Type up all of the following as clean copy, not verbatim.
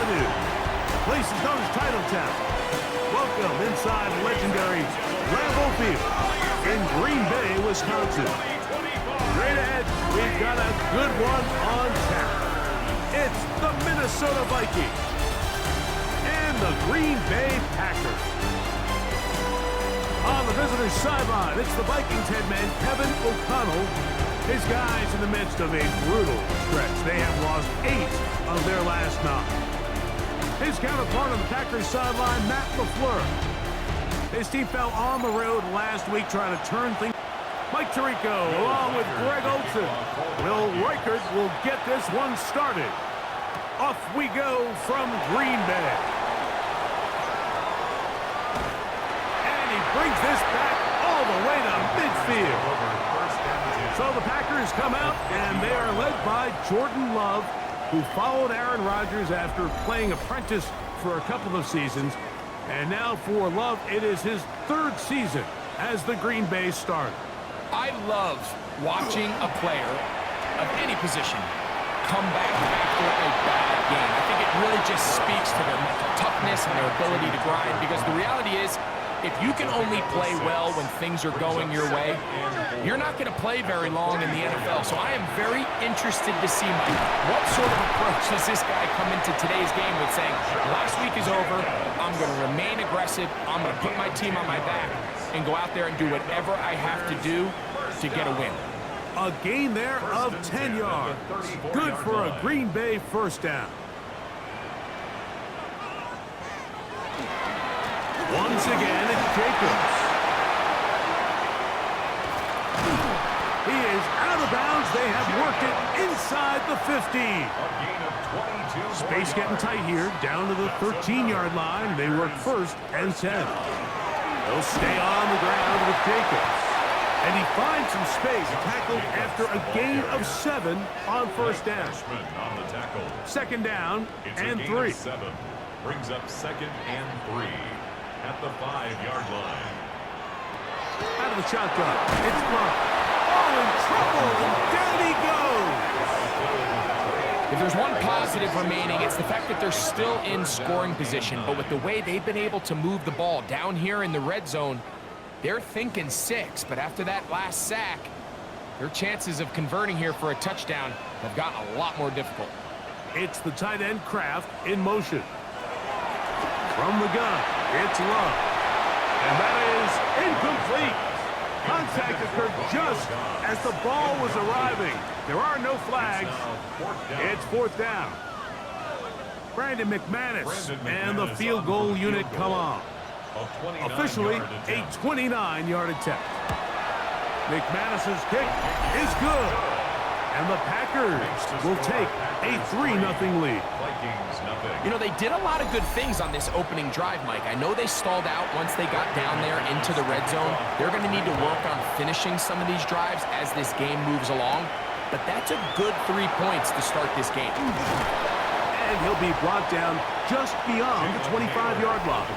Avenue. The place is known as Titletown. Welcome inside legendary Lambeau Field in Green Bay, Wisconsin. Straight ahead, we've got a good one on tap. It's the Minnesota Vikings and the Green Bay Packers. On the visitor's sideline, it's the Vikings head man, Kevin O'Connell. His guys in the midst of a brutal stretch. They have lost 8 of their last 9. His counterpart on the Packers sideline, Matt LaFleur. His team fell on the road last week trying to turn things. Mike Tirico along with Greg Olsen. Will Reichert will get this one started. Off we go from Green Bay. And he brings this back all the way to midfield. So the Packers come out, and they are led by Jordan Love, who followed Aaron Rodgers after playing apprentice for a couple of seasons. And now for Love, it is his 3rd season as the Green Bay starter. I love watching a player of any position come back after a bad game. I think it really just speaks to their mental toughness and their ability to grind, because the reality is, if you can only play well when things are going your way, you're not going to play very long in the NFL. So I am very interested to see, Mike, what sort of approach does this guy come into today's game with, saying, last week is over, I'm going to remain aggressive, I'm going to put my team on my back, and go out there and do whatever I have to do to get a win. A gain there of 10 yards. Good for a Green Bay first down. Once again, it's Jacobs. He is out of bounds. They have worked it inside the 15. Space getting tight here, down to the 13-yard line. They work 1st and 10. They'll stay on the ground with Jacobs. And he finds some space, tackled after a gain of 7 on 1st down. 2nd down and 3. Brings up 2nd and 3 at the 5-yard line. Out of the shotgun, it's blocked. Oh, in trouble, and down he goes. If there's one positive remaining, it's the fact that they're still in scoring position. But with the way they've been able to move the ball down here in the red zone, they're thinking 6. But after that last sack, their chances of converting here for a touchdown have gotten a lot more difficult. It's the tight end Kraft in motion. From the gun, it's Love. And that is incomplete. Contact occurred just as the ball was arriving. There are no flags. It's 4th down. Brandon McManus and the field goal unit come on. Officially, a 29-yard attempt. McManus's kick is good. And the Packers will take a 3-0 lead. You know, they did a lot of good things on this opening drive, Mike. I know they stalled out once they got down there into the red zone. They're going to need to work on finishing some of these drives as this game moves along. But that's a good 3 points to start this game. And he'll be brought down just beyond the 25-yard line.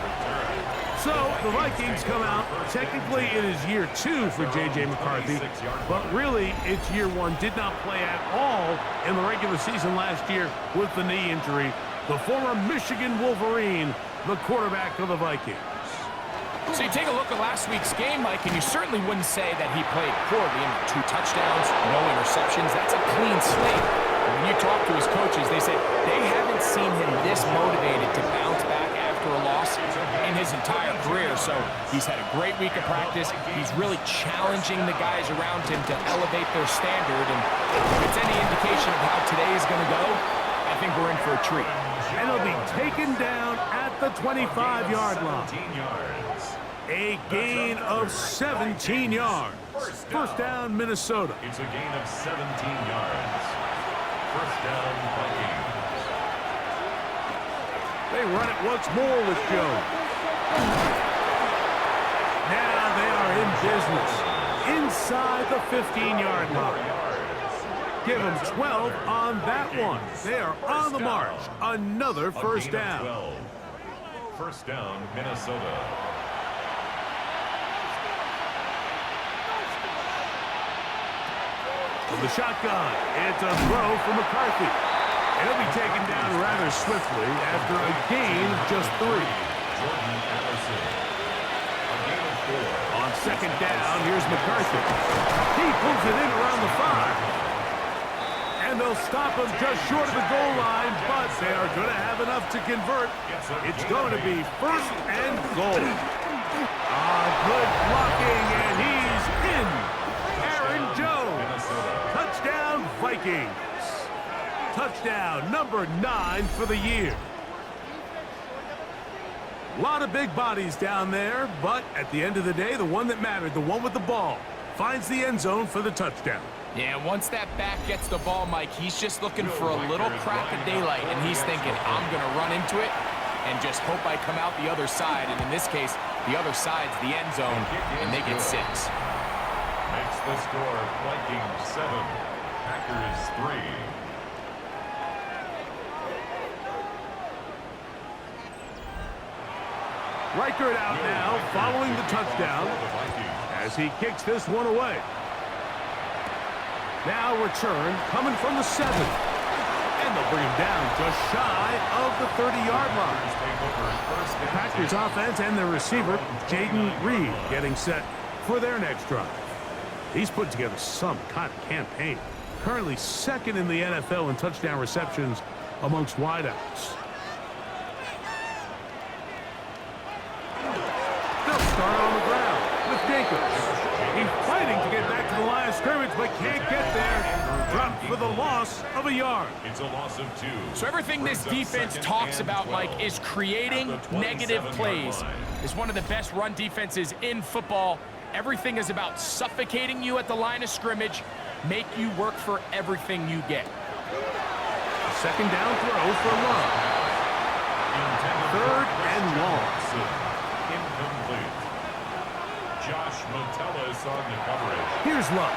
So the Vikings come out. Technically, it is year 2 for J.J. McCarthy, but really, it's year 1. Did not play at all in the regular season last year with the knee injury. The former Michigan Wolverine, the quarterback of the Vikings. So you take a look at last week's game, Mike, and you certainly wouldn't say that he played poorly. 2 touchdowns, no interceptions. That's a clean slate. When you talk to his coaches, they say they haven't seen him this motivated to bounce back after a loss in his entire career. So he's had a great week of practice. He's really challenging the guys around him to elevate their standard. And if it's any indication of how today is going to go, I think we're in for a treat. And he'll be taken down at the 25-yard line. A gain of 17 yards. First down, Minnesota. It's a gain of 17 yards. First down, Vikings. They run it once more with Jones. Now they are in business inside the 15-yard line. Give them 12 on that one. They are on the march. Another first down. First down, Minnesota. From the shotgun, it's a throw for McCarthy. And he'll be taken down rather swiftly after a gain of just 3. On second down, here's McCarthy. He pulls it in around the 5. And they'll stop him just short of the goal line, but they are going to have enough to convert. It's going to be first and goal. Good blocking, and he's in. Aaron Jones. Touchdown, Vikings. Touchdown number 9 for the year. A lot of big bodies down there, but at the end of the day, the one that mattered, the one with the ball, finds the end zone for the touchdown. Yeah, once that back gets the ball, Mike, he's just looking for a little crack of daylight, and he's thinking, I'm going to run into it and just hope I come out the other side. And in this case, the other side's the end zone, and they get 6. Makes the score Vikings 7, Packers 3. Reichert out now, following the touchdown, as he kicks this one away. Now return coming from the 7. And they'll bring him down just shy of the 30-yard line. The Packers offense and their receiver, Jaden Reed, getting set for their next drive. He's put together some kind of campaign. Currently second in the NFL in touchdown receptions amongst wideouts. They'll start on the ground with Jacobs. He's fighting to get back to the line of scrimmage, but can't get there. Dropped for the loss of a yard. It's a loss of 2. So everything this defense talks about, Mike, is creating negative plays. It's one of the best run defenses in football. Everything is about suffocating you at the line of scrimmage, make you work for everything you get. Second down throw for Love. 3rd and long. Incomplete. Josh Metellus on the coverage. Here's Love.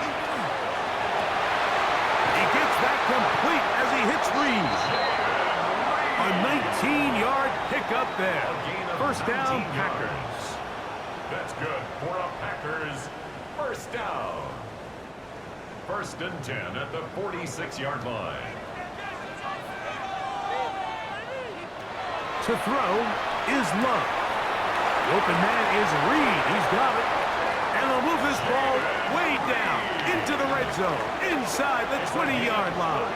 He gets that complete as he hits Reed. A 19-yard pickup there. First down, Packers. That's good for a Packers first down. 1st and 10 at the 46-yard line. To throw is Love. The open man is Reed. He's got it. And they'll move this ball way down into the red zone, inside the 20-yard line.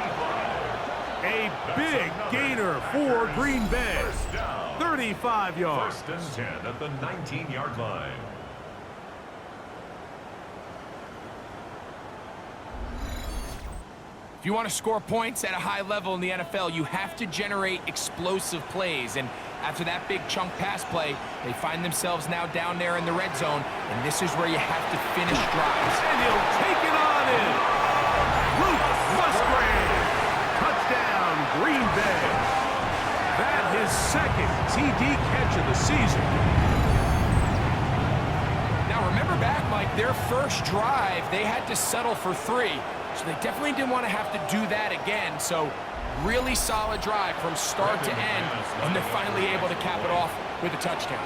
A big gainer for Green Bay. 35 yards. 1st and 10 at the 19-yard line. If you want to score points at a high level in the NFL, you have to generate explosive plays. And after that big chunk pass play, they find themselves now down there in the red zone, and this is where you have to finish drives. And he'll take it on in. Luke Musgrave. Touchdown, Green Bay. That his 2nd TD catch of the season. Now remember back, Mike, their first drive, they had to settle for 3. So they definitely didn't want to have to do that again. So really solid drive from start to end, and they're finally able to cap it off with a touchdown.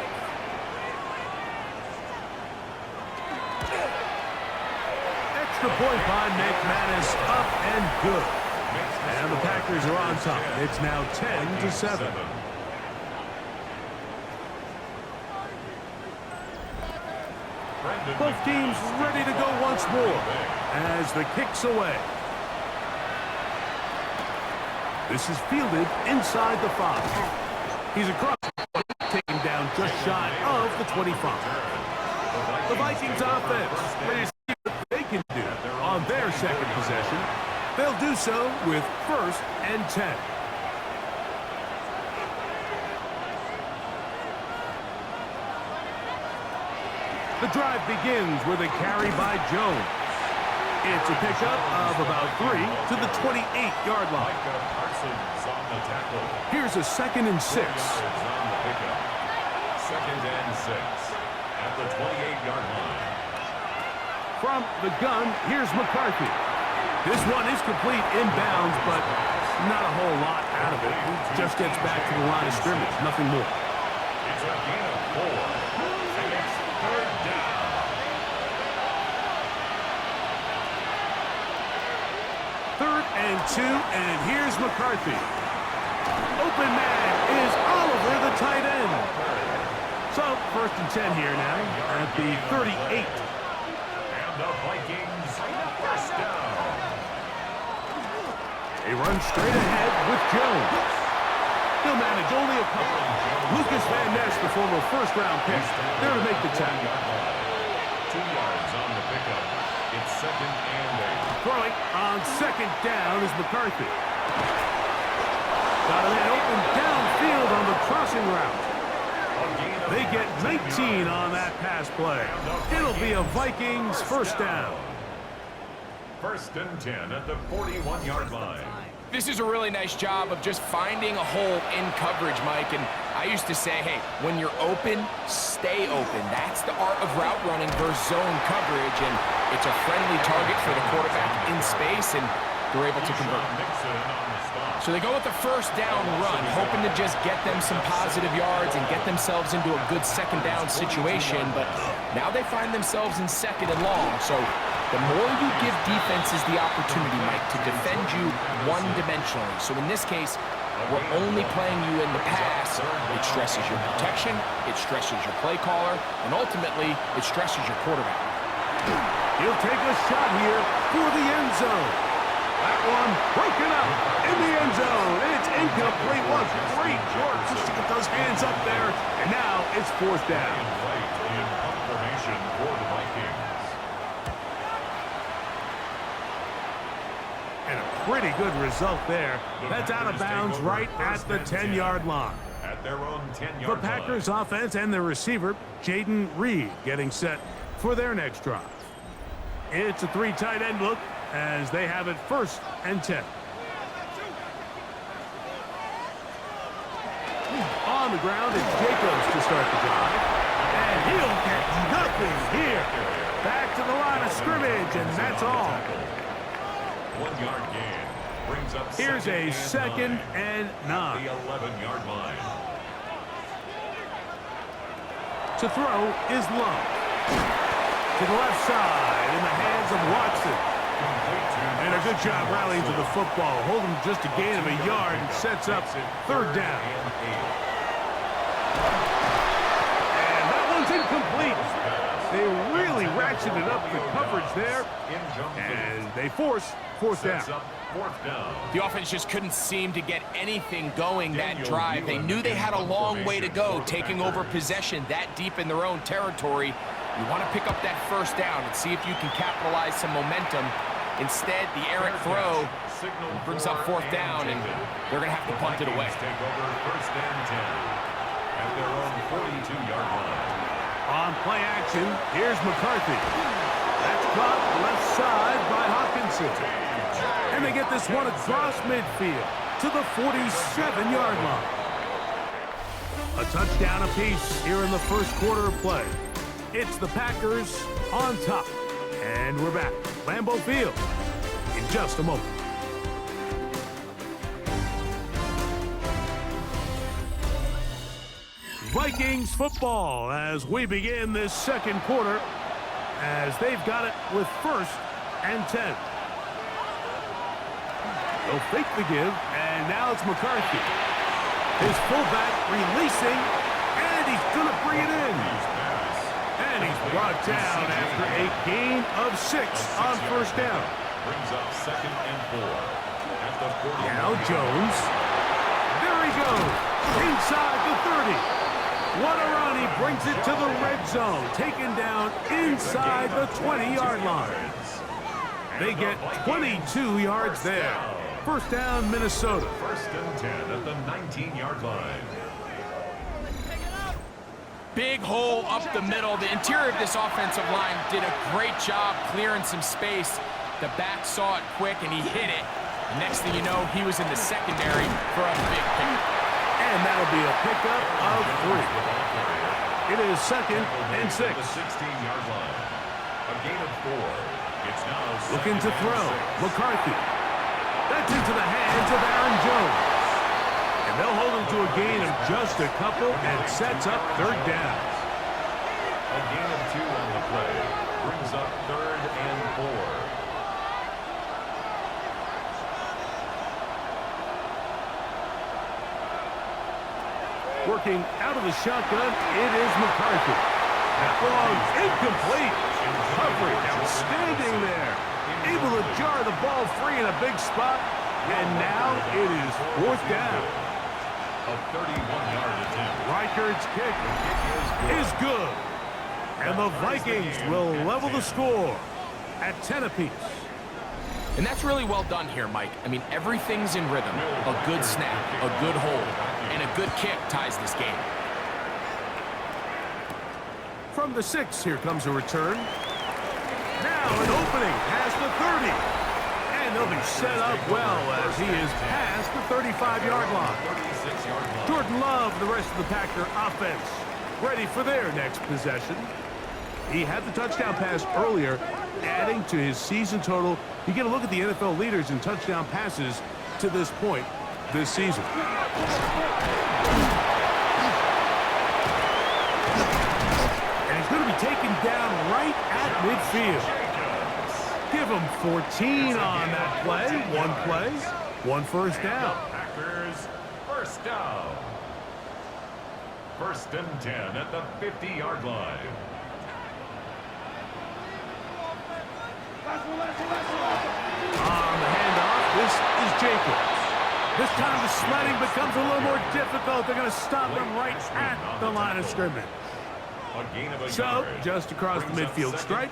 Extra point by McManus, up and good. And the Packers are on top. It's now 10-7. Both teams ready to go once more as the kick's away. This is fielded inside the 5. He's across, taken down just shy of the 25. The Vikings offense ready to see what they can do on their second possession. They'll do so with 1st and 10. The drive begins with a carry by Jones. It's a pickup of about 3 to the 28-yard line. Here's a 2nd and 6. 2nd and 6 at the 28-yard line. From the gun, here's McCarthy. This one is complete inbounds, but not a whole lot out of it. Just gets back to the line of scrimmage, nothing more. It's a gain of 4, and it's 3rd down. 3rd and 2, and here's McCarthy. Open man is Oliver, the tight end. So, 1st and 10 here now at the 38. And the Vikings first down. They run straight ahead with Jones. He'll manage only a couple. Lucas Van Ness, the former first-round pick, there to make the tackle. 2 yards on the pickup. It's 2nd and 8. Throwing on 2nd down is McCarthy. Got a man open downfield on the crossing route. They get 19 on that pass play. It'll be a Vikings first down. 1st and 10 at the 41-yard line. This is a really nice job of just finding a hole in coverage, Mike. And I used to say, hey, when you're open, stay open. That's the art of route running versus zone coverage. And it's a friendly target for the quarterback in space, and they're able to convert. So they go with the first down run, hoping to just get them some positive yards and get themselves into a good 2nd down situation. But now they find themselves in 2nd and long. So the more you give defenses the opportunity, Mike, to defend you one-dimensionally. So in this case, we're only playing you in the pass. It stresses your protection, it stresses your play caller, and ultimately, it stresses your quarterback. He'll take a shot here for the end zone. That one broken up in the end zone. It's incomplete. What a great George just to get those hands up there. And now it's 4th down. In punt formation for the Vikings. And a pretty good result there. That's out of bounds right at the 10-yard line. At their own 10-yard The Packers offense and their receiver, Jaden Reed, getting set for their next drive. It's a 3 tight end look as they have it 1st and 10. On the ground, it's Jacobs to start the drive. And he'll get nothing here. Back to the line of scrimmage, and that's all. 1-yard gain brings up. Here's a 2nd and 9. The 11-yard line. To throw is Love. To the left side in the hands of Watson. And a good job rallying to the football. Holding just a gain of a yard and sets up 3rd down. And that one's incomplete. They really ratcheted up the coverage there. And they force 4th down. The offense just couldn't seem to get anything going that drive. They knew they had a long way to go, taking over possession that deep in their own territory. You want to pick up that 1st down and see if you can capitalize some momentum. Instead, the errant throw brings up 4th down, and they're going to have to punt it away. Take over 1st and 10 at their own 42-yard line. On play action, here's McCarthy. That's caught left side by Hawkinson. And they get this one across midfield to the 47-yard line. A touchdown apiece here in the 1st quarter of play. It's the Packers on top. And we're back. Lambeau Field in just a moment. Vikings football as we begin this 2nd quarter as they've got it with 1st and 10. They'll fake the give, and now it's McCarthy. His fullback releasing, and he's going to bring it in. And he's brought down after a gain of 6 on 1st down. Brings up 2nd and 4 at the 40. Now Jones. There he goes. Inside the 30. What a run. He brings it to the red zone. Taken down inside the 20-yard line. They get 22 yards there. 1st down, Minnesota. 1st and 10 at the 19-yard line. Big hole up the middle. The interior of this offensive line did a great job clearing some space. The back saw it quick, and he hit it. Next thing you know, he was in the secondary for a big pick. And that'll be a pickup of 3. It is 2nd and 6. The 16-yard line. A gain of 4. It's now looking to throw. McCarthy. That's into the hands of Aaron Jones. And they'll hold him to a gain of just a couple and sets up 3rd down. A gain of 2 on the play. Brings up 3rd and 4. Working out of the shotgun, it is McCarthy. That ball's incomplete. Coverage outstanding there. Able to jar the ball free in a big spot. And now it is 4th down. A 31-yard attempt. Reichard's kick is good. And the Vikings will level the score at 10 apiece. And that's really well done here, Mike. I mean, everything's in rhythm. A good snap, a good hold, and a good kick ties this game. From the 6, here comes a return. Now an opening past the 30. And they'll be set up well as he is past the 35-yard line. Jordan Love, the rest of the Packer offense, ready for their next possession. He had the touchdown pass earlier, adding to his season total. You get a look at the NFL leaders in touchdown passes to this point this season. And he's going to be taken down right at midfield. Give him 14 on that play, 1 first down. Packers, first down. 1st and 10 at the 50-yard line. On the handoff, this is Jacobs. This time the sledding becomes a little more difficult. They're going to stop him right at the line of scrimmage. So, just across the midfield stripe,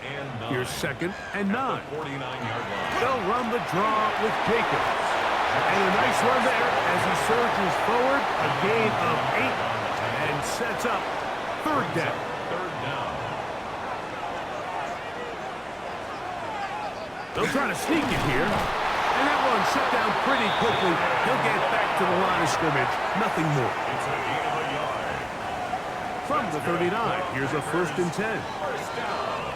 here's 2nd and 9. They'll run the draw with Jacobs. And a nice run there as he surges forward, a gain of 8, and sets up 3rd down. They'll try to sneak it here. And that one shut down pretty quickly. He'll get back to the line of scrimmage. Nothing more. It's a gain of a yard. From the 39, here's a 1st and 10. First down.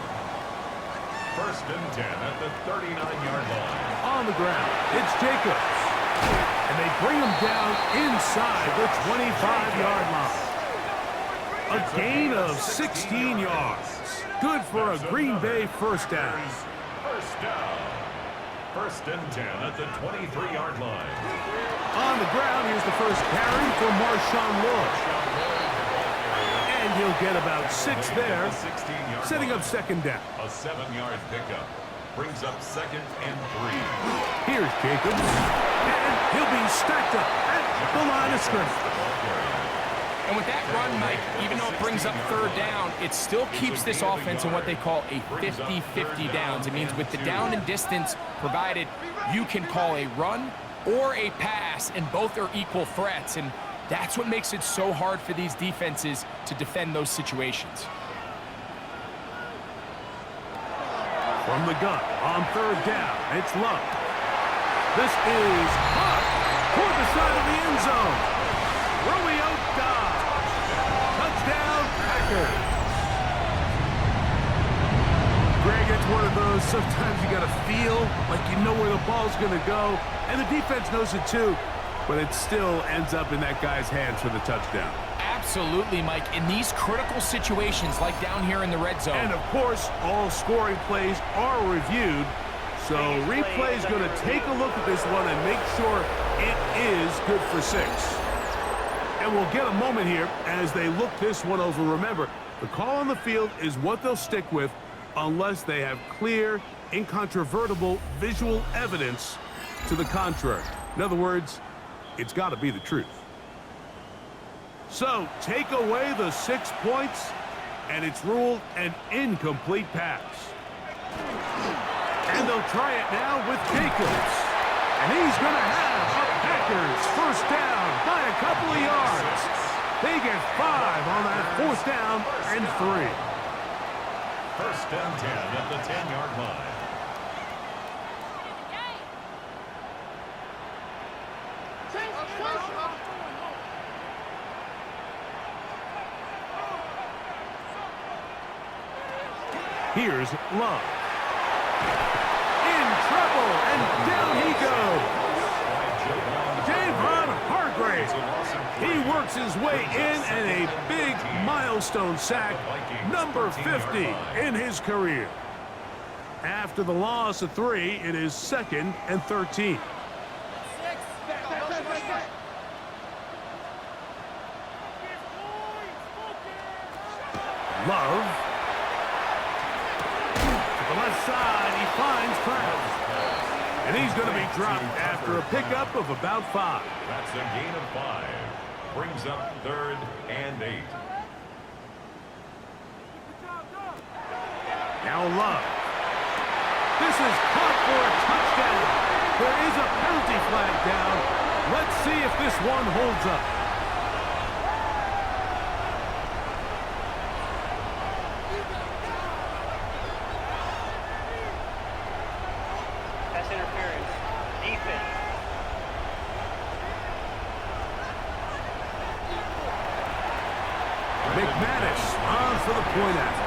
1st and 10 at the 39-yard line. On the ground, it's Jacobs. And they bring him down inside the 25-yard line. A gain of 16 yards. Good for a Green Bay 1st down. First down. 1st and 10 at the 23-yard line. On the ground, here's the first carry for Marshawn Lloyd. And he'll get about 6 there, setting up 2nd down. A 7-yard pickup brings up 2nd and 3. Here's Jacobs. And he'll be stacked up at the line of scrimmage. And with that run, Mike, even though it brings up 3rd down, it still keeps this offense in what they call a 50-50 downs. It means with the down and distance provided, you can call a run or a pass, and both are equal threats. And that's what makes it so hard for these defenses to defend those situations. From the gun, on 3rd down, it's Love. This is hot toward the side of the end zone. Romeo Dobbs. Touchdown, Packers. Greg, it's one of those, sometimes you got to feel like you know where the ball's going to go, and the defense knows it too, but it still ends up in that guy's hands for the touchdown. Absolutely, Mike. In these critical situations, like down here in the red zone. And, of course, all scoring plays are reviewed, so replay is going to take a look at this one and make sure it is good for 6. And we'll get a moment here as they look this one over. Remember, the call on the field is what they'll stick with unless they have clear, incontrovertible visual evidence to the contrary. In other words, it's got to be the truth. So, take away the 6 points, and it's ruled an incomplete pass. And they'll try it now with Jacobs. And he's going to have a Packers 1st down by a couple of yards. They get 5 on that 4th down and 3. 1st and 10 at the 10-yard line. Here's Love. In trouble, and down he goes. Javon Hargrave. He works his way in, and a big milestone sack, number 50 in his career. After the loss of 3, it is 2nd and 13. Love. To the left side, he finds Kraft. And he's going to be dropped after a pickup of about 5. That's a gain of 5. Brings up 3rd and 8. Now Love. This is caught for a touchdown. There is a penalty flag down. Let's see if this one holds up. That's interference. Defense. McManus on for the point after.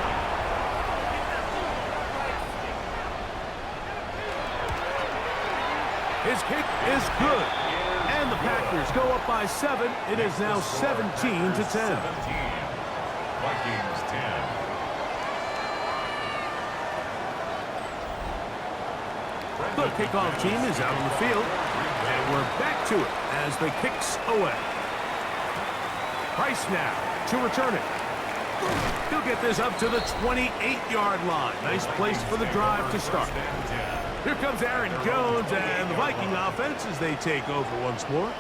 His kick is good. And the Packers go up by 7. It is now 17-10. Vikings 10. The kickoff team is out on the field. And we're back to it as the kicks away. Price now to return it. He'll get this up to the 28-yard line. Nice place for the drive to start. Here comes Aaron Jones and the Viking offense as they take over once more.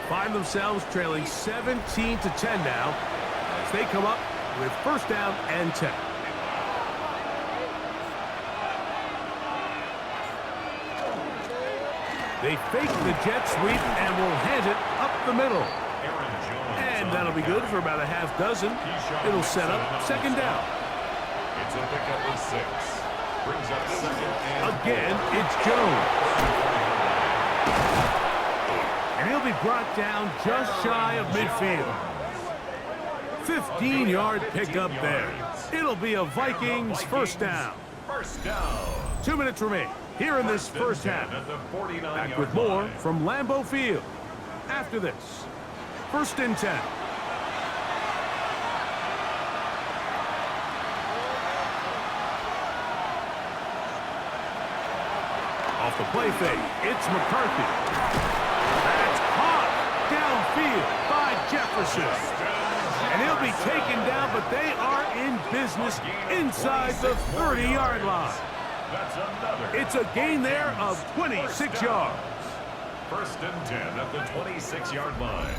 Find themselves trailing 17-10 now as they come up with first down and 10. They fake the jet sweep and will hand it up the middle. And that'll be good for about a half dozen. It'll set up second down. It's a pickup of 6. Brings up 2nd and Again, it's Jones. And he'll be brought down just shy of midfield. 15-yard pickup there. It'll be a Vikings first down. First down. 2 minutes remain here in this first half. Back with more from Lambeau Field after this. First and 10. Off the play fake, it's McCarthy. That's caught downfield by Jefferson. And he'll be taken down, but they are in business inside the 30-yard line. It's a gain there of 26 yards. First and 10 at the 26-yard line.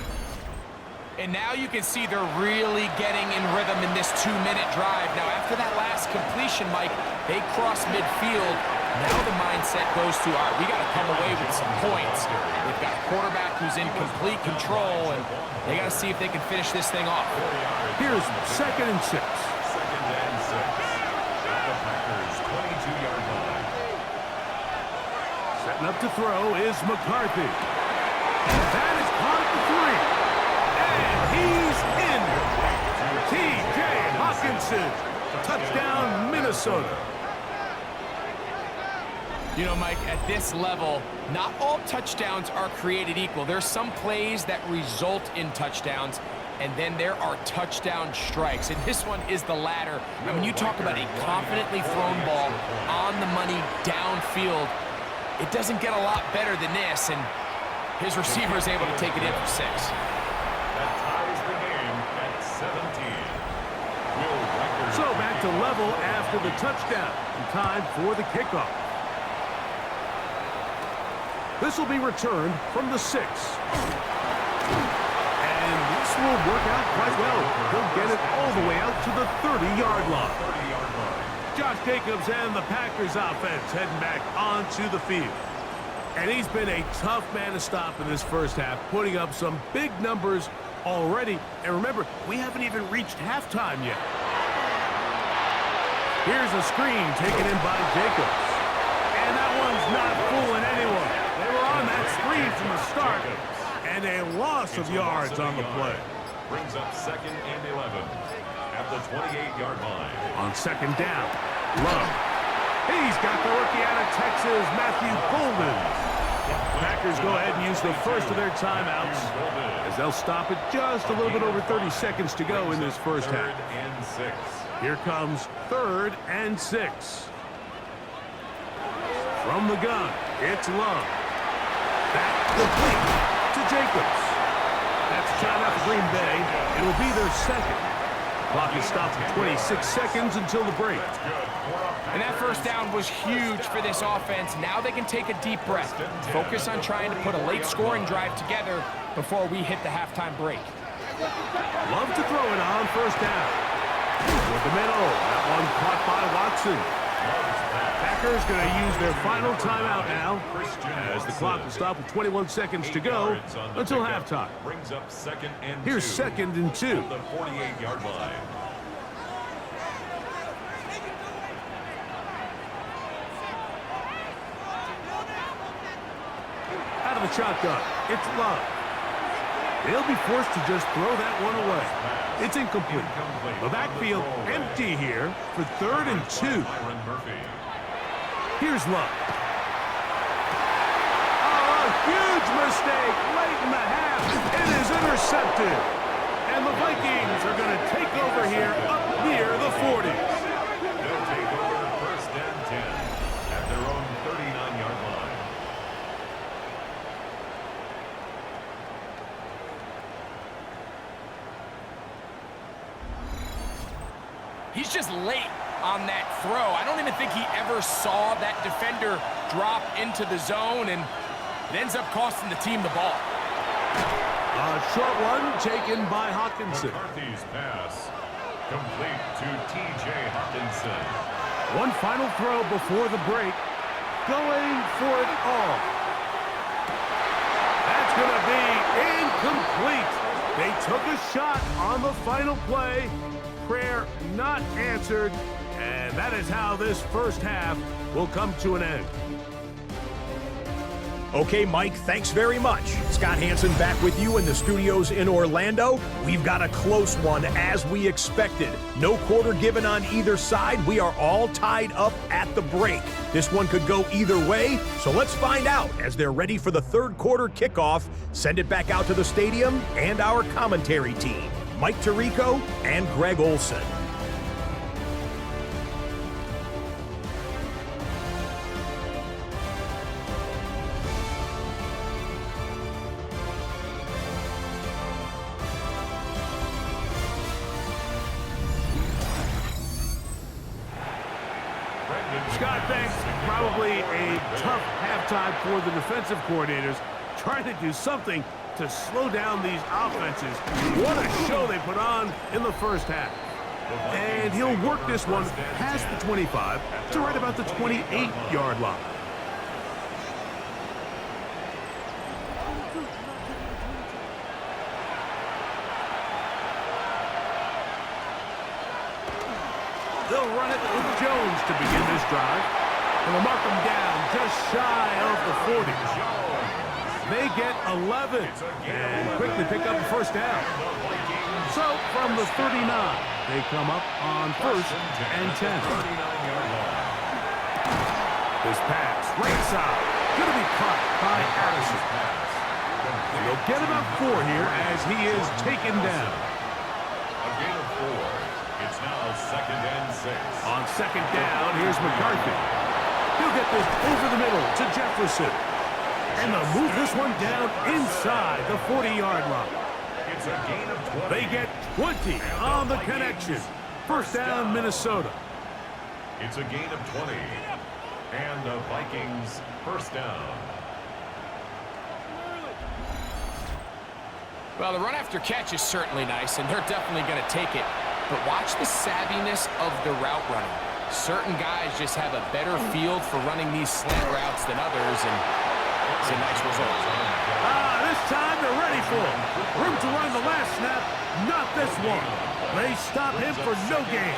And now you can see they're really getting in rhythm in this 2-minute drive. Now, after that last completion, Mike, they cross midfield. Now the mindset goes to, all right, we got to come away with some points. They've got a quarterback who's in complete control, and they got to see if they can finish this thing off. Here's second and 6. Second and 6. At the Packers' 22-yard line. Setting up to throw is McCarthy. And that is caught at the 3. And he's in. T.J. Hawkinson. Touchdown, Minnesota. You know, Mike, at this level, not all touchdowns are created equal. There's some plays that result in touchdowns, and then there are touchdown strikes. And this one is the latter. I mean, you talk about a confidently thrown ball on the money downfield. It doesn't get a lot better than this, and his receiver is able to take it in for 6. That ties the game at 17. So back to level after the touchdown. And time for the kickoff. This will be returned from the 6. And this will work out quite well. He'll get it all the way out to the 30-yard line. Josh Jacobs and the Packers offense heading back onto the field. And he's been a tough man to stop in this first half, putting up some big numbers already. And remember, we haven't even reached halftime yet. Here's a screen taken in by Jacobs. And that one's not fooling anyone. They were on that screen from the start. And a loss of yards on the play. Brings up 2nd and 11 at the 28-yard line. On second down, Love. He's got the rookie out of Texas, Matthew Golden. Packers go ahead and use the first of their timeouts as they'll stop it just a little bit over 30 seconds to go in this first half. 3rd and 6. Here comes 3rd and 6. From the gun, it's Love. Back complete to Jacobs. That's a timeout for Green Bay. It'll be their second. Clock is stopped for 26 seconds until the break. And that first down was huge for this offense. Now they can take a deep breath. Focus on trying to put a late scoring drive together before we hit the halftime break. Love to throw it on first down. With the middle. That one caught by Watson. Packers going to use their final timeout now as the clock will stop with 21 seconds to go until halftime. Here's 2nd and 2. The 48-yard line. Out of the shotgun, it's Love. They'll be forced to just throw that one away. It's incomplete. The backfield empty here for 3rd and 2. Here's Love. Oh, a huge mistake late in the half. It is intercepted. And the Vikings are going to take over here up near the 40s. They'll take over 1st and 10 at their own 39-yard line. He's just late on that throw. I don't even think he ever saw that defender drop into the zone, and it ends up costing the team the ball. A short one taken by Hawkinson. McCarthy's pass complete to T.J. Hawkinson. One final throw before the break. Going for it all. That's going to be incomplete. They took a shot on the final play. Prayer not answered. And that is how this first half will come to an end. Okay, Mike, thanks very much. Scott Hansen back with you in the studios in Orlando. We've got a close one as we expected. No quarter given on either side. We are all tied up at the break. This one could go either way, so let's find out as they're ready for the 3rd quarter kickoff. Send it back out to the stadium and our commentary team, Mike Tirico and Greg Olson. Scott, thanks. Probably a tough halftime for the defensive coordinators, trying to do something to slow down these offenses. What a show they put on in the first half. And he'll work this one past the 25 to right about the 28-yard line. They'll run it with Jones to begin this drive. And they'll mark them down just shy of the 40. They get 11 and quickly pick up the first down. So from the 39, they come up on 1st and 10. This pass, right side, going to be caught by Addison. And they'll get about 4 here as he is taken down. A gain of 4. It's now 2nd and 6. On 2nd down, here's McCarthy. He'll get this over the middle to Jefferson. And they'll move this one down inside the 40-yard line. It's a gain of 20. They get 20 on the connection. First down, Minnesota. It's a gain of 20. And the Vikings first down. Well, the run after catch is certainly nice, and they're definitely going to take it. But watch the savviness of the route running. Certain guys just have a better field for running these slant routes than others, and it's a nice result. This time they're ready for it. Room to run the last snap, not this one. They stop him for no gain.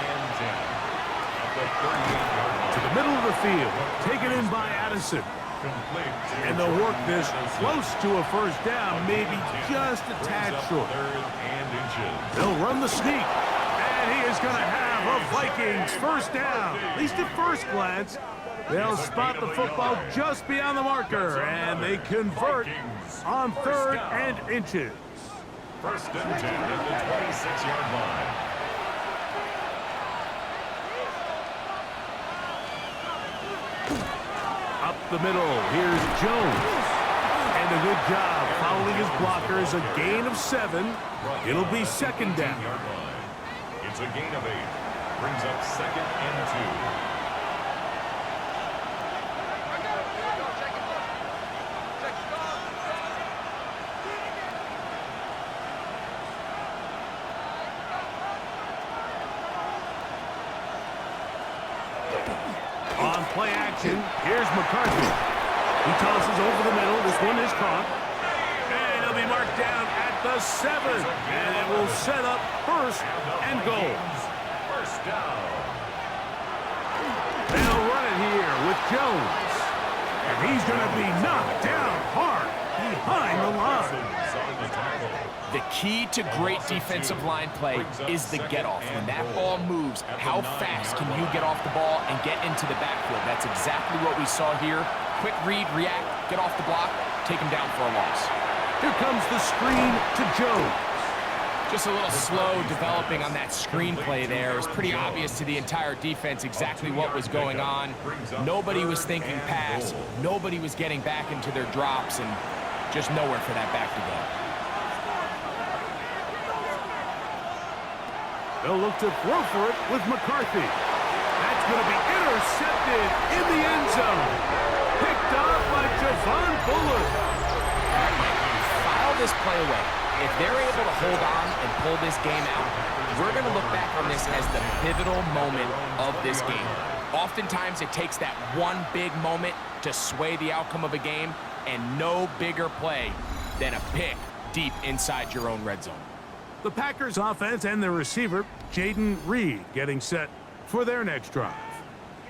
To the middle of the field, taken in by Addison. And they'll work this close to a first down, maybe just a tad short. They'll run the sneak. And he is going to have a Vikings first down. At least at first glance, they'll spot the football just beyond the marker, and they convert on 3rd and inches. 1st and 10 at the 26-yard line. Up the middle, here's Jones. And a good job following his blockers, a gain of 7. It'll be 2nd down. It's a gain of 8. Brings up 2nd and 2. On play action, here's McCarthy. He tosses over the middle. This one is caught. And it'll be marked down at the 7. And it will set up 1st and goal. First down. They'll run it here with Jones. And he's going to be knocked down hard behind the line. The key to great defensive line play is the get-off. When that ball moves, how fast can you get off the ball and get into the backfield? That's exactly what we saw here. Quick read, react, get off the block, take him down for a loss. Here comes the screen to Jones. Just a little slow developing on that screen play there. It was pretty obvious to the entire defense exactly what was going on. Nobody was thinking pass. Nobody was getting back into their drops, and just nowhere for that back to go. They'll look to throw for it with McCarthy. That's going to be intercepted in the end zone. Picked up by Javon Bullard. File this play away. If they're able to hold on and pull this game out, we're going to look back on this as the pivotal moment of this game. Oftentimes, it takes that one big moment to sway the outcome of a game, and no bigger play than a pick deep inside your own red zone. The Packers offense and their receiver, Jaden Reed, getting set for their next drive.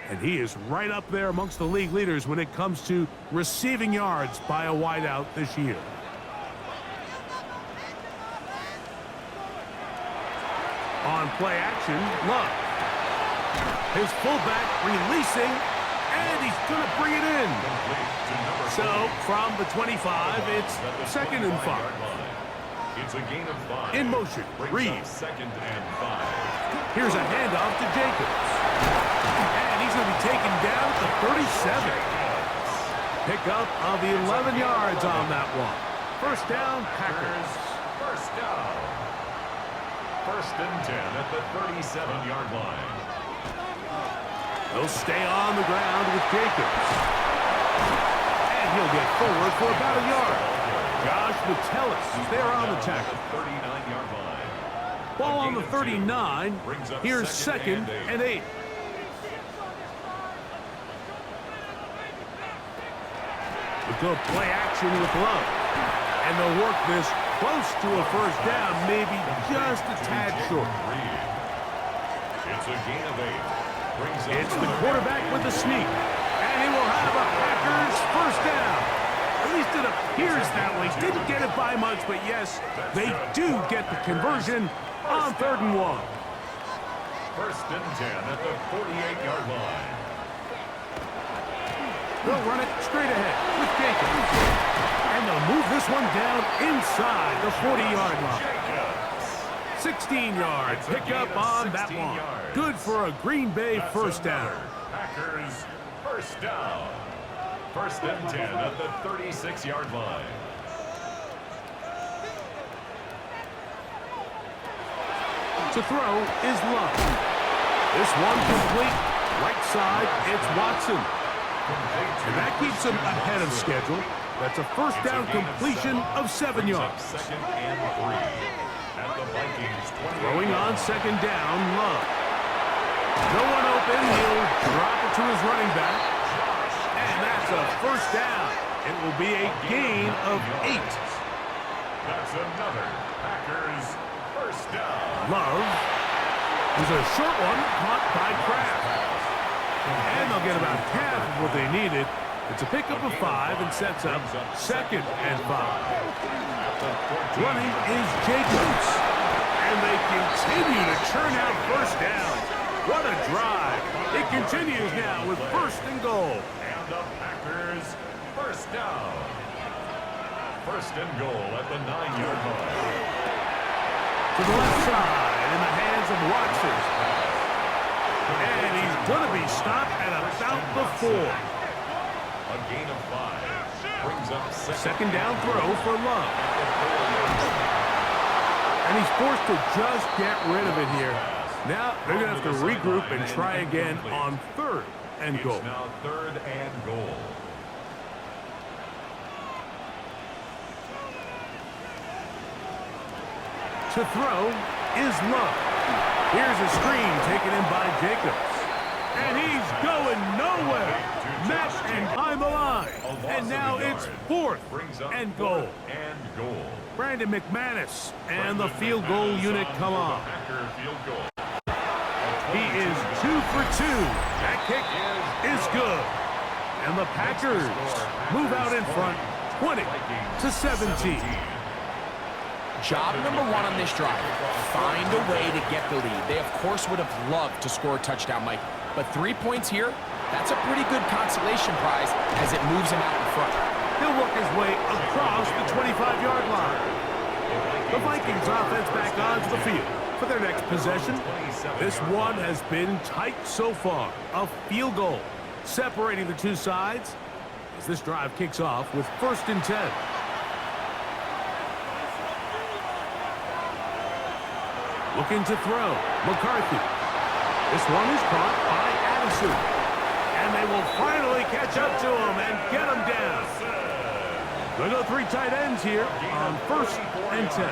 And he is right up there amongst the league leaders when it comes to receiving yards by a wideout this year. On play action, Love. His fullback releasing, and he's going to bring it in. So from the 25, it's 2nd and 5. It's a gain of 5. In motion, Reed. 2nd and 5. Here's a handoff to Jacobs. And he's going to be taken down at the 37. Pickup of 11 yards on that one. First down, Packers. First down. 1st and 10 at the 37-yard line. They'll stay on the ground with Jacobs. And he'll get forward for about a yard. Josh Metellus there on the tackle. 39-yard line. Ball on the 39. Here's 2nd and 8. We'll go play action with Love. And they'll work this close to a first down, maybe just a tad short. It's a gain of 8. It's the quarterback with the sneak. And he will have a Packers first down. At least it appears that way. Didn't get it by much, but yes, they do get the conversion on 3rd and 1. 1st and 10 at the 48-yard line. They'll run it straight ahead with Jacobs. And they'll move this one down inside the 40-yard line. 16-yard pickup on that one. Good for a Green Bay first down. Packers first down. 1st and 10 at the 36-yard line. To throw is Love. This one complete. Right side, it's Watson. And that keeps him ahead of schedule. That's a first down completion of 7 yards. 2nd and 3 at the Vikings 20. Throwing on 2nd down, Love. No one open. He'll drop it to his running back. And that's a first down. It will be a gain of 8. That's another Packers first down. Love is a short one caught by Kraft. And they'll get about half of what they needed. It's a pickup of 5 and sets up 2nd and 5. Running is Jacobs. And they continue to churn out first down. What a drive. It continues now with 1st and goal. And the Packers first down. 1st and goal at the 9-yard line. To the left side in the hands of Watson. And he's going to be stopped at about the 4. A gain of 5. Brings up 2nd down throw for Love. And he's forced to just get rid of it here. Now they're going to have to regroup and try again on 3rd and goal. It's now 3rd and goal. To throw is Love. Here's a screen taken in by Jacobs. And he's going nowhere. Met and behind the line. And now it's 4th and goal. Brandon McManus and the field goal unit come on. He is 2 for 2. That kick is good. And the Packers move out in front 20-17. Job number 1 on this drive, find a way to get the lead. They, of course, would have loved to score a touchdown, Mike. But 3 points here, that's a pretty good consolation prize as it moves him out in front. He'll work his way across the 25-yard line. The Vikings offense back onto the field for their next possession. This one has been tight so far. A field goal separating the two sides as this drive kicks off with 1st and 10. Looking to throw, McCarthy. This one is caught by Addison. And they will finally catch up to him and get him down. They'll go 3 tight ends here on 1st and 10.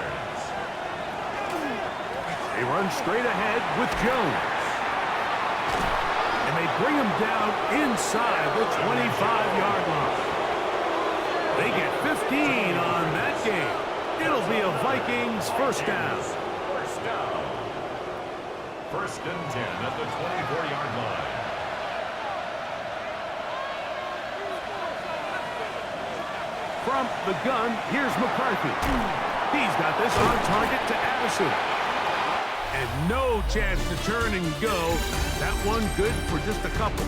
They run straight ahead with Jones. And they bring him down inside the 25-yard line. They get 15 on that game. It'll be a Vikings 1st down. 1st and 10 at the 24-yard line. From the gun, here's McCarthy. He's got this on target to Addison. And no chance to turn and go. That one good for just a couple.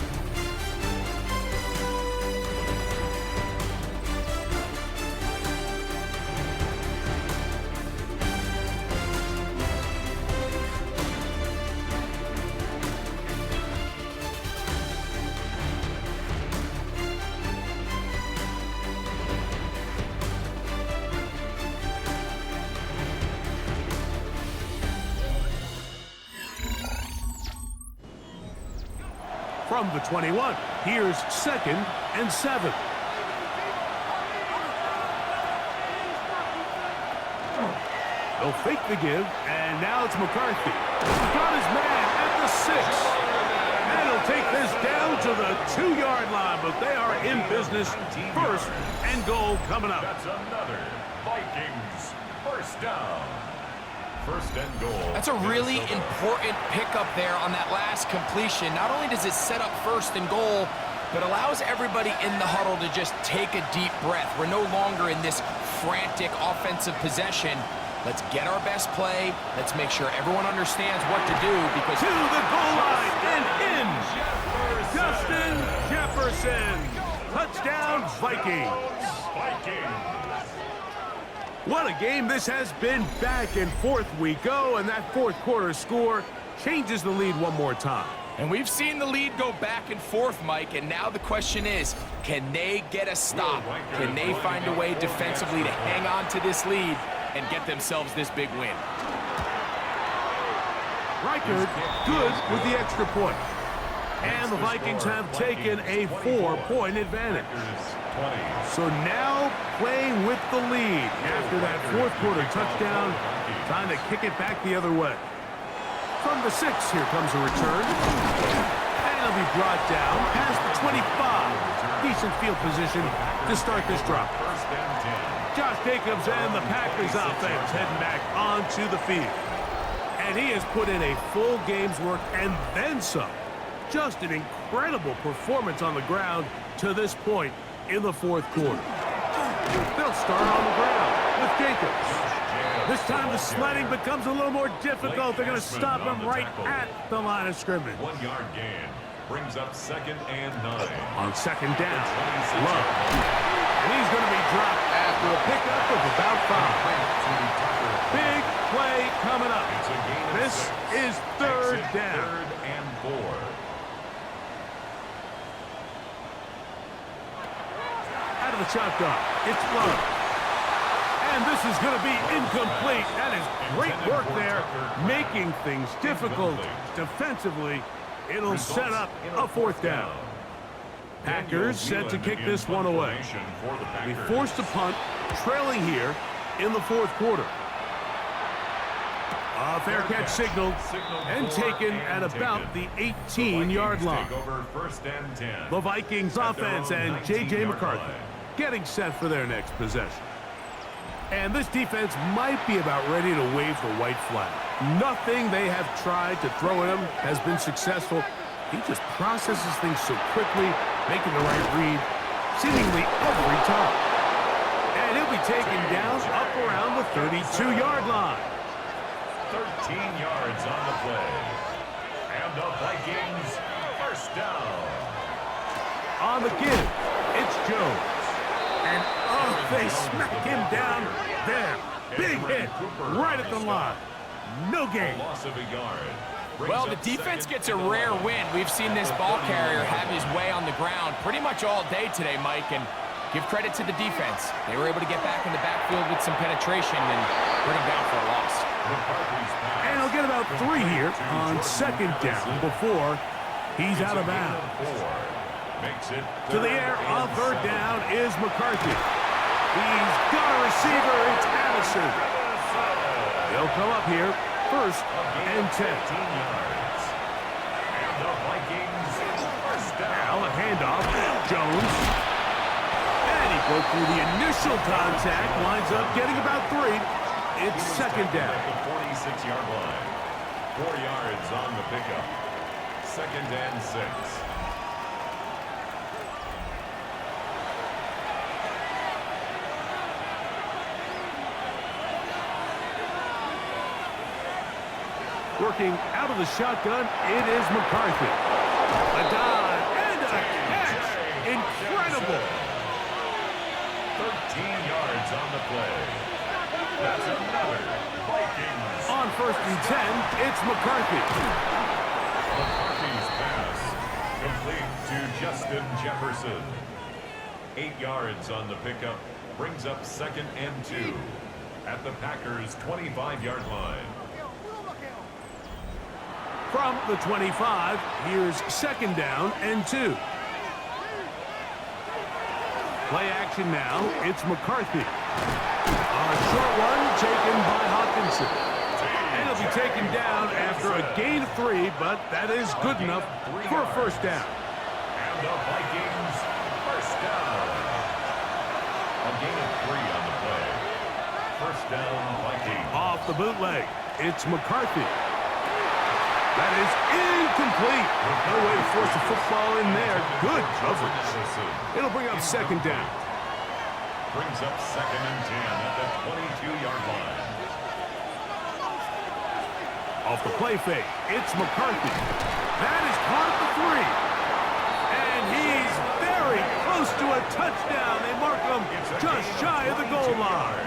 From the 21, here's 2nd and 7. They'll fake the give, and now it's McCarthy. Got his man at the 6. And he'll take this down to the 2-yard line, but they are in business. 1st and goal coming up. That's another Vikings 1st down. 1st and goal. That's a really important pickup there on that last completion. Not only does it set up 1st and goal, but allows everybody in the huddle to just take a deep breath. We're no longer in this frantic offensive possession. Let's get our best play. Let's make sure everyone understands what to do because... To the goal line and in. Justin Jefferson. Touchdown, Vikings. What a game this has been. Back and forth we go, and that 4th quarter score changes the lead one more time. And we've seen the lead go back and forth, Mike, and now the question is, can they get a stop? Can they find a way defensively to hang on to this lead and get themselves this big win? Reichard good with the extra point. And the Vikings have taken a 4-point advantage. So now playing with the lead after that 4th quarter touchdown, trying to kick it back the other way. From the 6, here comes a return. And it'll be brought down past the 25. Decent field position to start this drive. Josh Jacobs and the Packers offense heading back onto the field. And he has put in a full game's work and then some. Just an incredible performance on the ground to this point in the 4th quarter. They'll start on the ground with Jacobs. This time the sledding becomes a little more difficult. They're going to stop him right at the line of scrimmage. 1-yard gain brings up 2nd and 9. On 2nd down, Love. And he's going to be dropped after a pickup of about 5. Big play coming up. This is 3rd down. 3rd and 4. Out of the shotgun, it's Love. And this is going to be incomplete. That is great work there, making things difficult defensively. It'll set up a fourth down. Packers set to kick this one away. They forced a punt, trailing here in the fourth quarter. A fair catch signaled and taken at about the 18-yard line. The Vikings offense and J.J. McCarthy getting set for their next possession. And this defense might be about ready to wave the white flag. Nothing they have tried to throw at him has been successful. He just processes things so quickly, making the right read seemingly every time. And he'll be taken down up around the 32-yard line. 13 yards on the play. And the Vikings first down. On the give, it's Jones. And they smack him down there. Big hit right at the line. No gain. Loss of a yard. Well, the defense gets a rare win. We've seen this ball carrier have his way on the ground pretty much all day today, Mike, and give credit to the defense. They were able to get back in the backfield with some penetration and bring him down for a loss. And he'll get about 3 here on second down before he's out of bounds. To the air on third down is McCarthy. He's got a receiver. It's Addison. They'll come up here first and 10. Now a handoff. Jones. And he broke through the initial contact. Winds up getting about 3. It's second down. At the 46-yard line. 4 yards on the pickup. Second and 6. Working out of the shotgun, it is McCarthy. A dive and a catch. Incredible. 13 yards on the play. That's another Vikings. On first and 10, it's McCarthy. McCarthy's pass complete to Justin Jefferson. 8 yards on the pickup. Brings up second and 2 at the Packers' 25-yard line. From the 25, here's second down and 2. Play action now. It's McCarthy. A short one taken by Hawkinson. And he'll be taken down after a gain of 3, but that is good enough for a first down. And the Vikings first down. A gain of 3 on the play. First down, Vikings. Off the bootleg, it's McCarthy. That is incomplete. No way to force the football in there. Good coverage. It'll bring up second down. Brings up second and 10 at the 22-yard line. Off the play fake, it's McCarthy. That is caught at the 3. And he's very close to a touchdown. They mark him just shy of the goal line.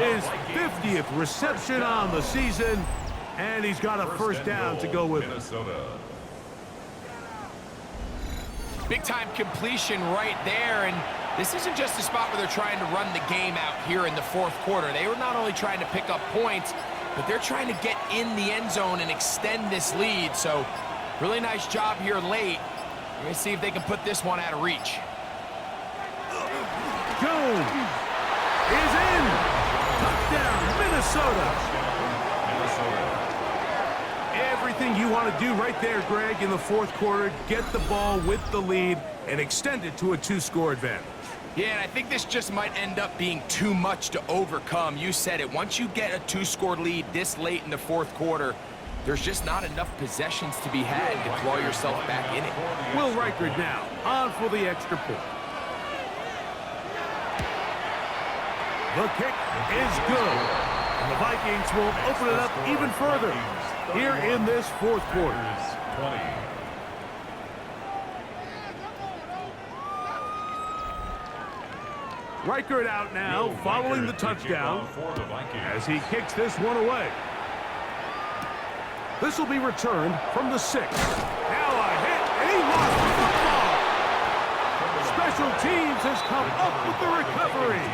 His 50th reception on the season. And he's got a first down to go with it. Big-time completion right there, and this isn't just a spot where they're trying to run the game out here in the fourth quarter. They were not only trying to pick up points, but they're trying to get in the end zone and extend this lead. So, really nice job here late. We're going to see if they can put this one out of reach. Jones is in. Touchdown, Minnesota. Everything you want to do right there, Greg, in the fourth quarter, get the ball with the lead and extend it to a 2-score advantage. Yeah, and I think this just might end up being too much to overcome. You said it. Once you get a 2-score lead this late in the fourth quarter, there's just not enough possessions to be had to claw yourself back in it. Will Reichard now on for the extra point. The kick is good. And the Vikings will open it up even further here in this fourth quarter. 20. Reichard out now, following the touchdown as he kicks this one away. This will be returned from the 6. Now a hit, and he lost the football. Special teams has come up with the recovery.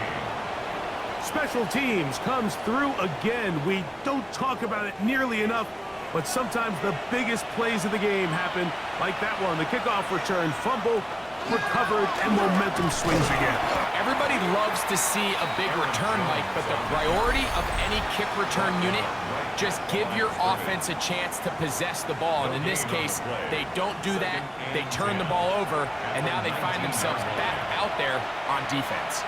Special teams comes through again. We don't talk about it nearly enough, but sometimes the biggest plays of the game happen like that one. The kickoff return, fumble, recovered, and momentum swings again. Everybody loves to see a big return, Mike, but the priority of any kick return unit, just give your offense a chance to possess the ball. And in this case, they don't do that. They turn the ball over, and now they find themselves back out there on defense.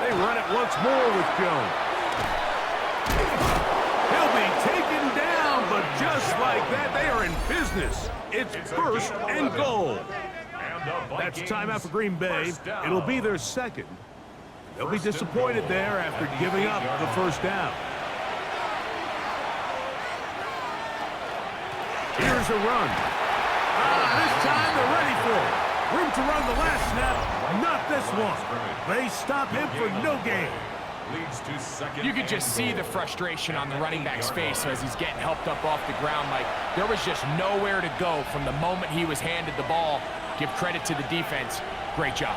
They run it once more with Jones. He'll be taken down, but just like that, they are in business. It's first and goal. That's timeout for Green Bay. It'll be their second. They'll be disappointed there after giving up the first down. Here's a run. This time they're ready for it. Room to run the last snap, not this one. They stop him for no gain. You could just see the frustration on the running back's face as he's getting helped up off the ground. Like, there was just nowhere to go from the moment he was handed the ball. Give credit to the defense. Great job.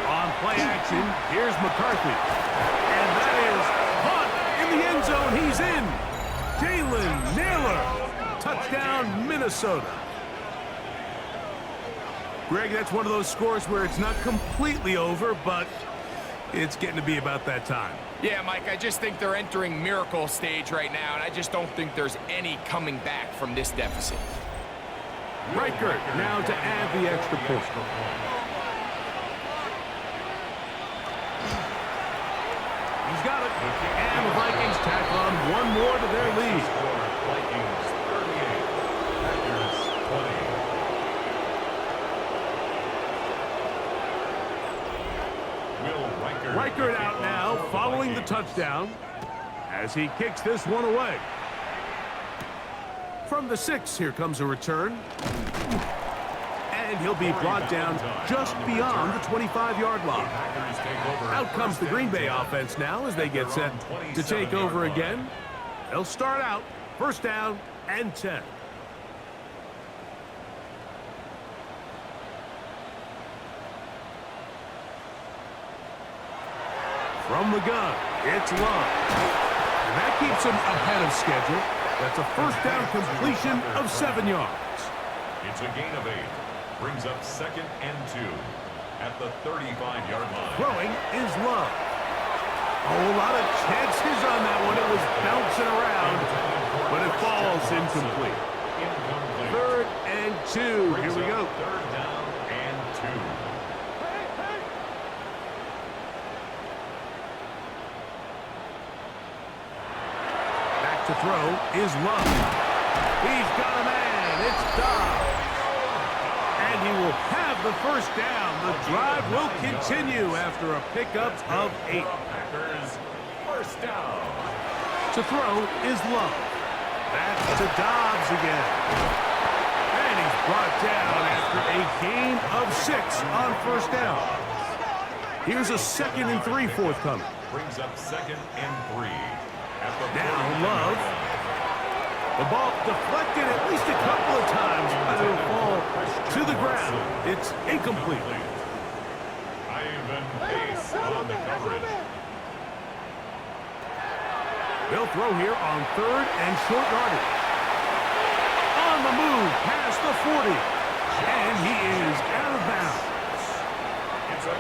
On play action, here's McCarthy. And that is caught in the end zone. He's in. Jalen Naylor. Touchdown, Minnesota. Greg, that's one of those scores where it's not completely over, but it's getting to be about that time. Yeah, Mike, I just think they're entering miracle stage right now, and I just don't think there's any coming back from this deficit. Reichert now to add the extra point. He's got it. And the Vikings tack on one more to their lead. Vikings 38, Packers 20. Reichert out now, following the touchdown, as he kicks this one away. From the 6, here comes a return. And he'll be brought down just beyond the 25-yard line. Out comes the Green Bay offense now as they get set to take over again. They'll start out, first down and 10. From the gun, it's Love. And that keeps him ahead of schedule. That's a first down completion of 7 yards. It's a gain of 8. Brings up second and 2 at the 35-yard line. Throwing is Love. Oh, a lot of chances on that one. It was bouncing around, but it falls incomplete. Third and 2. Here we go. Third down and 2. To throw is Love. He's got a man. It's Dobbs. And he will have the first down. The drive will continue after a pickup of 8. Packers first down. To throw is Love. That's to Dobbs again. And he's brought down after a gain of 6 on first down. Here's a 2nd and 3 forthcoming. Brings up second and 3. Now Love. The ball deflected at least a couple of times, but it'll fall to the ground. It's incomplete. Ivan Pace on the coverage. They'll throw here on 3rd and short yardage. On the move past the 40. And he is out of bounds.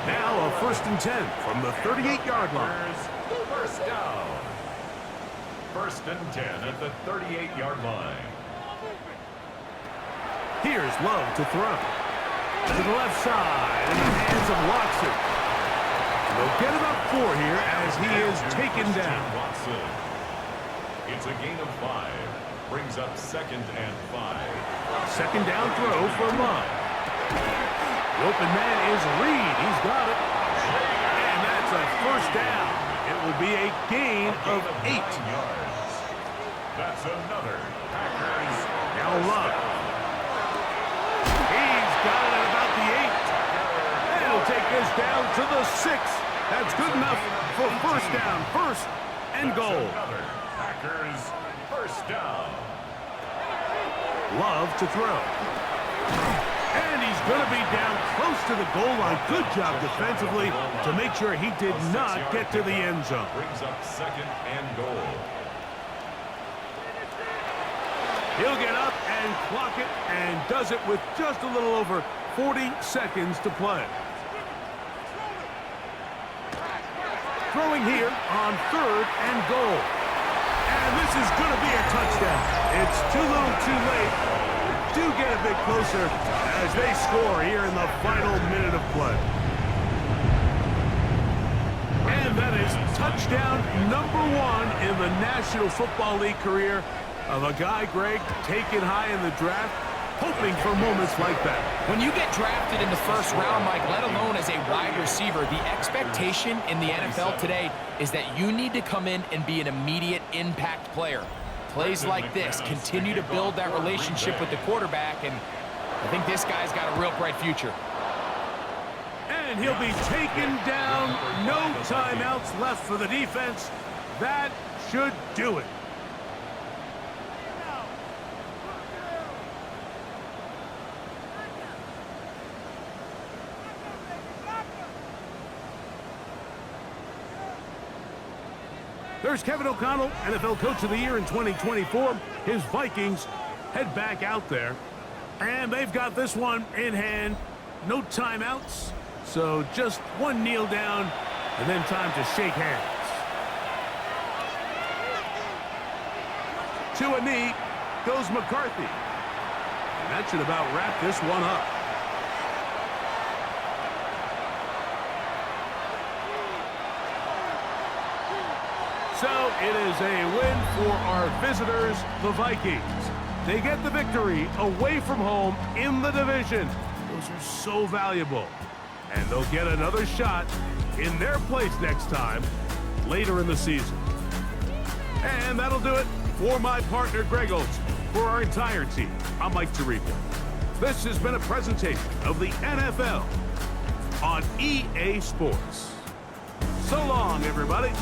Now a 1st and 10 from the 38-yard line. First down. 1st and 10 at the 38-yard line. Here's Love to throw. To the left side in the hands of Watson. They'll get about 4 here as he is taken down. Watson. It's a gain of 5. Brings up 2nd and 5. Second down throw for Love. The open man is Reed. He's got it. And that's a first down. It will be a gain of 8. That's another Packers. Now Love. He's got it at about the 8. And he'll take this down to the 6. That's good enough for first down. 1st and goal. Another Packers first down. Love to throw. And he's going to be down close to the goal line. Good job defensively to make sure he did not get to the end zone. Brings up 2nd and goal. He'll get up and clock it, and does it with just a little over 40 seconds to play. Throwing here on 3rd and goal. And this is going to be a touchdown. It's too little too late. Do get a bit closer as they score here in the final minute of play. And that is touchdown number 1 in the National Football League career of a guy, Greg, taken high in the draft, hoping for moments like that. When you get drafted in the 1st round, Mike, let alone as a wide receiver, the expectation in the NFL today is that you need to come in and be an immediate impact player. Plays like this continue to build that relationship with the quarterback, and I think this guy's got a real bright future. And he'll be taken down. No timeouts left for the defense. That should do it. There's Kevin O'Connell, NFL Coach of the Year in 2024. His Vikings head back out there. And they've got this one in hand. No timeouts. So just one kneel down and then time to shake hands. To a knee goes McCarthy. And that should about wrap this one up. So it is a win for our visitors, the Vikings. They get the victory away from home in the division. Those are so valuable. And they'll get another shot in their place next time later in the season. And that'll do it for my partner, Greg Olson. For our entire team, I'm Mike Tirico. This has been a presentation of the NFL on EA Sports. So long, everybody.